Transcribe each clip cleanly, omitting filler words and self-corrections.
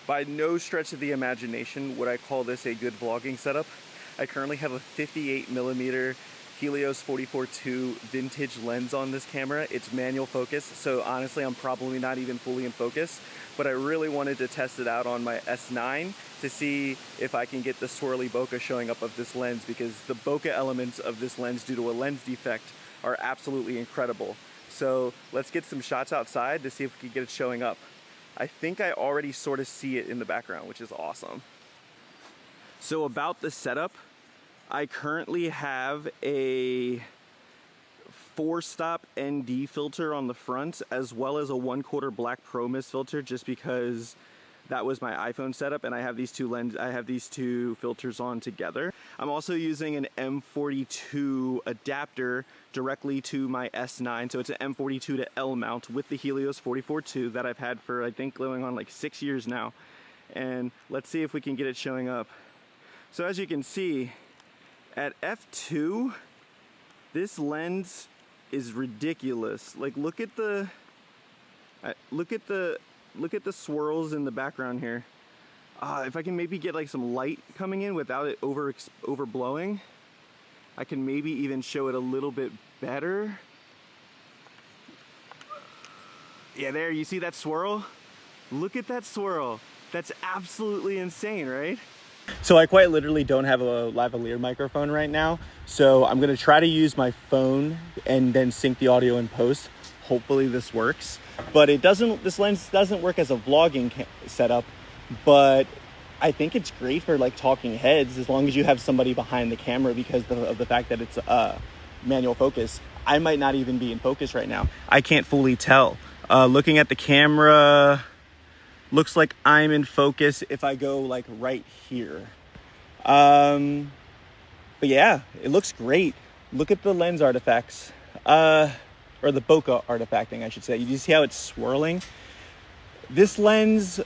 By no stretch of the imagination would I call this a good vlogging setup. I currently have a 58mm Helios 44-2 vintage lens on this camera. It's manual focus, so honestly I'm probably not even fully in focus, but I really wanted to test it out on my S9 to see if I can get the swirly bokeh showing up of this lens, because the bokeh elements of this lens due to a lens defect are absolutely incredible. So let's get some shots outside to see if we can get it showing up. I think I already sort of see it in the background, which is awesome. So about the setup, I currently have a 4-stop ND filter on the front, as well as a 1/4 black Pro Mist filter, just because that was my iPhone setup, and I have these two filters on together. I'm also using an M42 adapter directly to my S9, so it's an M42 to L mount with the Helios 44-2 that I've had for I think going on like 6 years now. And let's see if we can get it showing up. So as you can see, at f2, this lens is ridiculous. Like look at the swirls in the background here. If I can maybe get like some light coming in without it overblowing, I can maybe even show it a little bit better. Yeah, there, you see that swirl? Look at that swirl. That's absolutely insane, right? So I quite literally don't have a lavalier microphone right now, so I'm gonna try to use my phone and then sync the audio in post. Hopefully this works, but this lens doesn't work as a vlogging setup, but I think it's great for like talking heads as long as you have somebody behind the camera, because of the fact that it's manual focus. I might not even be in focus right now. I can't fully tell. Looking at the camera, looks like I'm in focus if I go like right here. But yeah, it looks great. Look at the lens artifacts, or the bokeh artifacting, I should say. You see how it's swirling? This lens,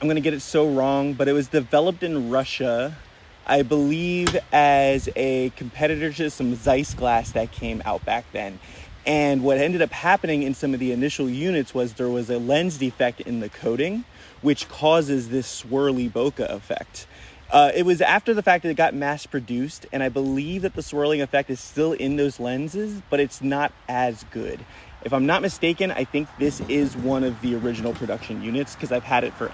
I'm gonna get it so wrong, but it was developed in Russia, I believe, as a competitor to some Zeiss glass that came out back then. And what ended up happening in some of the initial units was there was a lens defect in the coating, which causes this swirly bokeh effect. It was after the fact that it got mass produced, and I believe that the swirling effect is still in those lenses, but it's not as good. If I'm not mistaken, I think this is one of the original production units, because I've had it for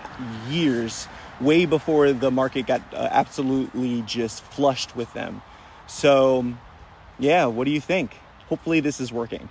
years, way before the market got absolutely just flushed with them. So yeah, what do you think? Hopefully this is working.